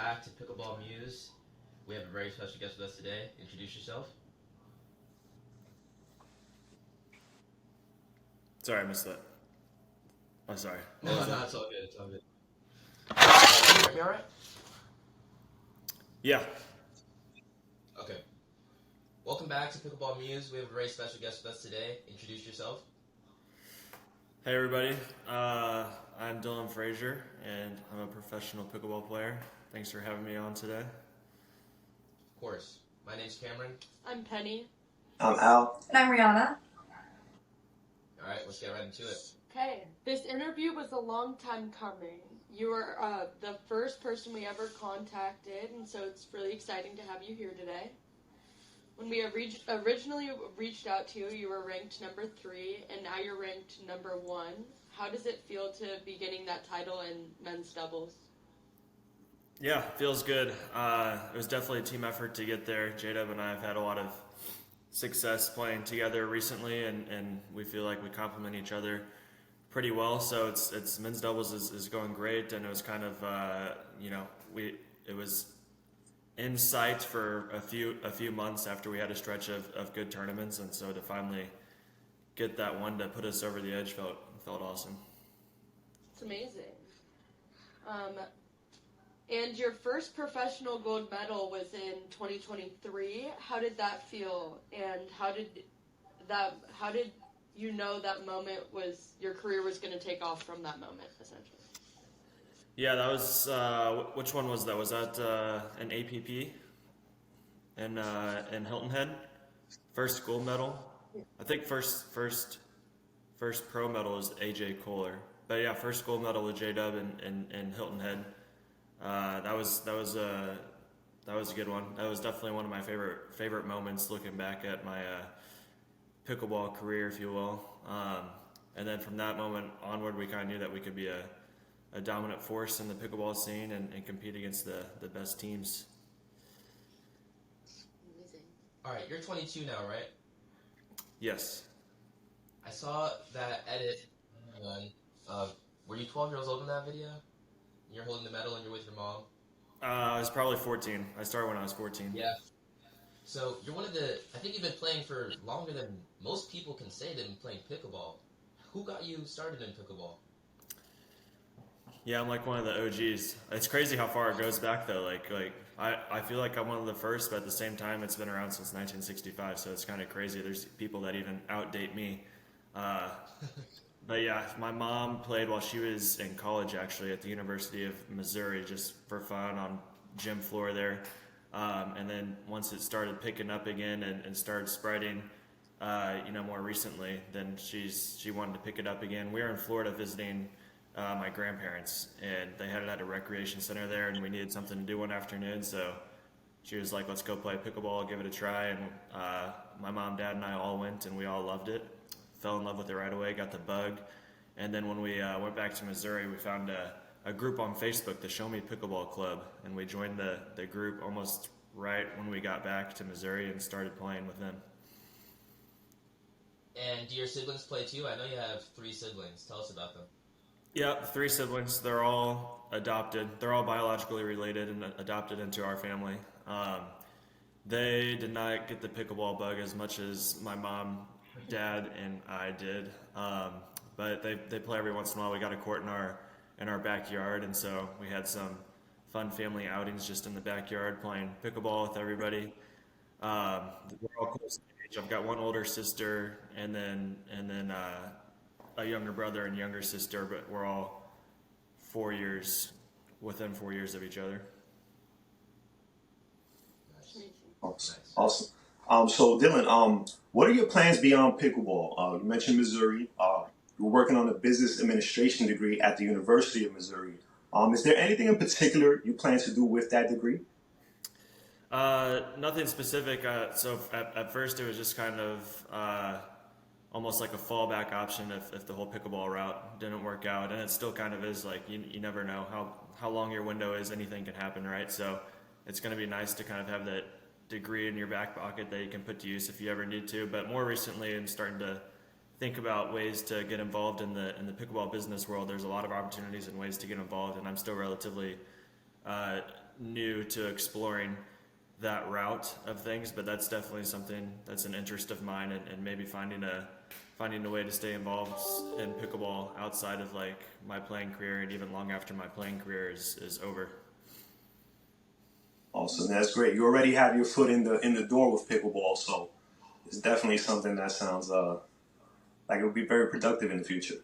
back to Pickleballmuse. We have a very special guest with us today. Introduce yourself. Sorry, I missed that. I'm sorry. No, it's all good. It's all good. Can you hear me all right? Yeah. Okay. Welcome back to Pickleballmuse. We have a very special guest with us today. Introduce yourself. Hey, everybody. I'm Dylan Frazier, and I'm a professional pickleball player. Thanks for having me on today. Of course. My name's Cameron. I'm Penny. I'm Al. And I'm Rihanna. All right, let's get right into it. Okay, this interview was a long time coming. You were the first person we ever contacted, and so it's really exciting to have you here today. When we originally reached out to you, you were ranked number 3, and now you're ranked number 1. How does it feel to be getting that title in men's doubles? Yeah, feels good. It was definitely a team effort to get there. J-Dub and I have had a lot of success playing together recently, and we feel like we complement each other pretty well. So it's men's doubles is going great, and it was kind of it was in sight for a few months after we had a stretch of good tournaments, and so to finally get that one to put us over the edge felt awesome. It's amazing. And your first professional gold medal was in 2023. How did that feel? And how did you know that moment was your career was going to take off from that moment, essentially? Yeah, that was which one was that? Was that an APP in Hilton Head? First gold medal. I think first pro medal was AJ Kohler. But yeah, first gold medal with J-Dub in Hilton Head. That was a good one. That was definitely one of my favorite moments looking back at my pickleball career, if you will. And then from that moment onward, we kind of knew that we could be a dominant force in the pickleball scene and compete against the best teams. Amazing. All right, you're 22 now, right? Yes. I saw that edit. Were you 12 years old in that video? You're holding the medal and you're with your mom? I was probably 14. I started when I was 14. Yeah. So you're I think you've been playing for longer than most people can say they've been playing pickleball. Who got you started in pickleball? Yeah, I'm like one of the OGs. It's crazy how far it goes back though. Like I feel like I'm one of the first, but at the same time it's been around since 1965, so it's kind of crazy. There's people that even outdate me. But yeah, my mom played while she was in college actually at the University of Missouri just for fun on gym floor there. And then once it started picking up again and started spreading, more recently, then she wanted to pick it up again. We were in Florida visiting my grandparents, and they had it at a recreation center there, and we needed something to do one afternoon, so she was like, let's go play pickleball, give it a try, and my mom, dad, and I all went, and we all loved it. Fell in love with it right away, got the bug, and then when we went back to Missouri, we found a group on Facebook, the Show Me Pickleball Club, and we joined the group almost right when we got back to Missouri and started playing with them. And do your siblings play too? I know you have 3 siblings. Tell us about them. Yeah, 3 siblings. They're all adopted. They're all biologically related and adopted into our family. They did not get the pickleball bug as much as my mom, dad, and I did. But they play every once in a while. We got a court in our backyard, and so we had some fun family outings just in the backyard playing pickleball with everybody. We're all close in age. I've got one older sister, and then a younger brother and younger sister, but we're all within 4 years of each other. Nice. Awesome. So Dylan, what are your plans beyond pickleball? You mentioned Missouri. You're working on a business administration degree at the University of Missouri. Is there anything in particular you plan to do with that degree? Nothing specific. So at first it was just kind of almost like a fallback option if the whole pickleball route didn't work out, and it still kind of is. Like you never know how long your window is. Anything can happen, right? So it's going to be nice to kind of have that degree in your back pocket that you can put to use if you ever need to. But more recently, I'm starting to think about ways to get involved in the pickleball business world. There's a lot of opportunities and ways to get involved, and I'm still relatively new to exploring that route of things, but that's definitely something that's an interest of mine, and maybe finding a way to stay involved in pickleball outside of like my playing career and even long after my playing career is over. Awesome, that's great. You already have your foot in the door with pickleball, so it's definitely something that sounds like it would be very productive in the future.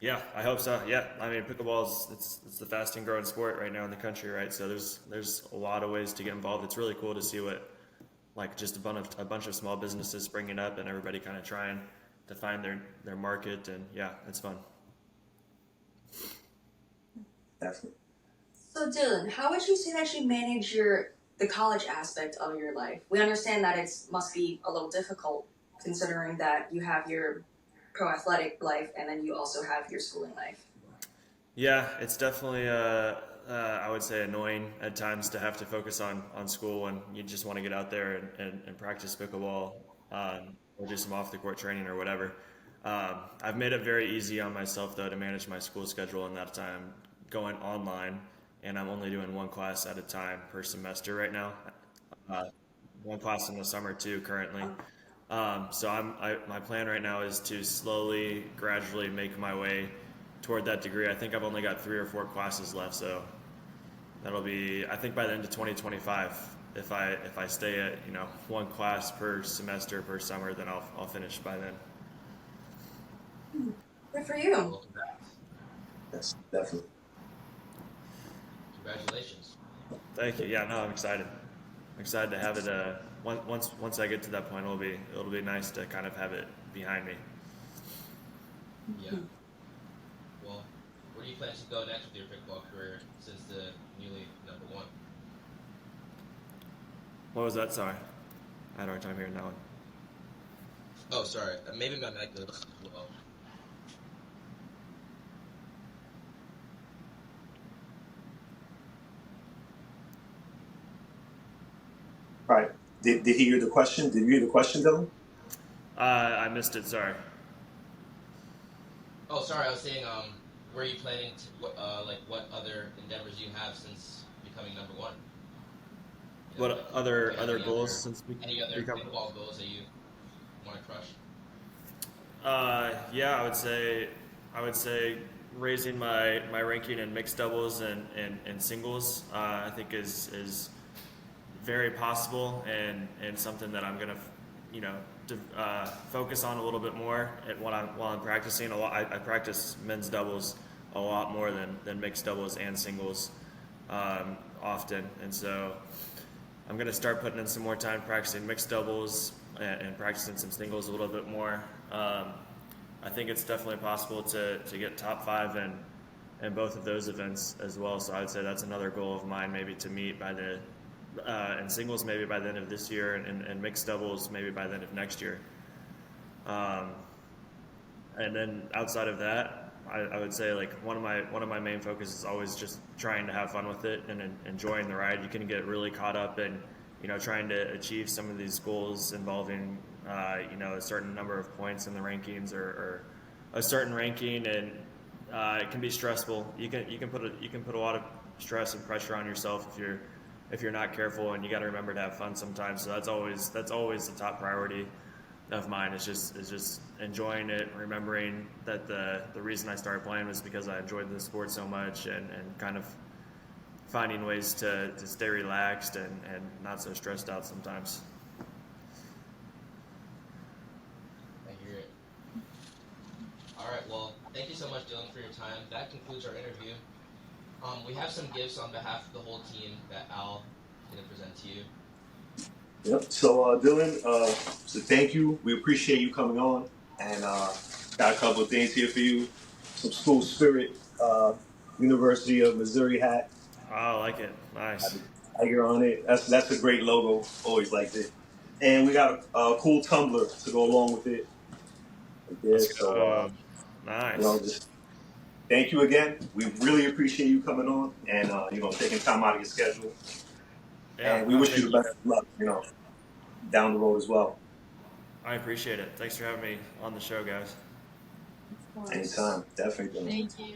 Yeah, I hope so. Yeah, I mean, pickleball it's the fastest growing sport right now in the country, right? So there's a lot of ways to get involved. It's really cool to see what like just a bunch of small businesses springing up and everybody kind of trying to find their market, and yeah, it's fun. Definitely. So Dylan, how would you say that you manage the college aspect of your life? We understand that it must be a little difficult considering that you have your pro athletic life and then you also have your schooling life. Yeah, it's definitely I would say annoying at times to have to focus on school when you just want to get out there and practice pickleball, or do some off the court training or whatever. I've made it very easy on myself though to manage my school schedule, and that I'm going online and I'm only doing one class at a time per semester right now. Uh, One class in the summer too currently. So my plan right now is to slowly, gradually make my way toward that degree. I think I've only got 3 or 4 classes left, so that'll be, I think by the end of 2025. If I stay at one class per semester per summer, then I'll finish by then. Good for you. Well, congrats. That's definitely. Congratulations. Thank you. Yeah, no, I'm excited. I'm excited to have it. Once I get to that point, it'll be nice to kind of have it behind me. Yeah. Well, where do you plan to go next with your pickleball career since the newly #1? What was that? Sorry, I had a hard time hearing that one. Oh, sorry. Maybe my mic goes low. Right. Did he hear the question? Did you hear the question, Dylan? I missed it. Sorry. Oh, sorry. I was saying, where are you planning to, what other endeavors you have since becoming #1? What other goals since any other become? pickleball goals that you want to crush? Yeah, I would say raising my ranking in mixed doubles and singles. I think is very possible and something that I'm gonna focus on a little bit more while I'm practicing a lot. I practice men's doubles a lot more than mixed doubles and singles often, and so I'm gonna start putting in some more time practicing mixed doubles and practicing some singles a little bit more. I think it's definitely possible to get top 5 in both of those events as well. So I'd say that's another goal of mine, maybe to meet by the in singles maybe by the end of this year, and mixed doubles maybe by the end of next year. And then outside of that, I would say like one of my main focuses is always just trying to have fun with it and enjoying the ride. You can get really caught up in trying to achieve some of these goals involving a certain number of points in the rankings or a certain ranking, and it can be stressful. You can put a lot of stress and pressure on yourself if you're not careful, and you got to remember to have fun sometimes. So that's always the top priority of mine, is just enjoying it, remembering that the reason I started playing was because I enjoyed the sport so much, and kind of finding ways to stay relaxed and not so stressed out sometimes. I hear it. All right. Well, thank you so much, Dylan, for your time. That concludes our interview. We have some gifts on behalf of the whole team that Al is going to present to you. Yep. So, Dylan, so thank you. We appreciate you coming on, and got a couple of things here for you. Some school spirit, University of Missouri hat. Oh, I like it. Nice. Tiger on it. That's a great logo. Always liked it. And we got a cool tumbler to go along with it. Like this. So, nice. Just thank you again. We really appreciate you coming on and taking time out of your schedule. Yeah, and we wish you the best of luck, down the road as well. I appreciate it. Thanks for having me on the show, guys. Anytime, definitely. Thank you.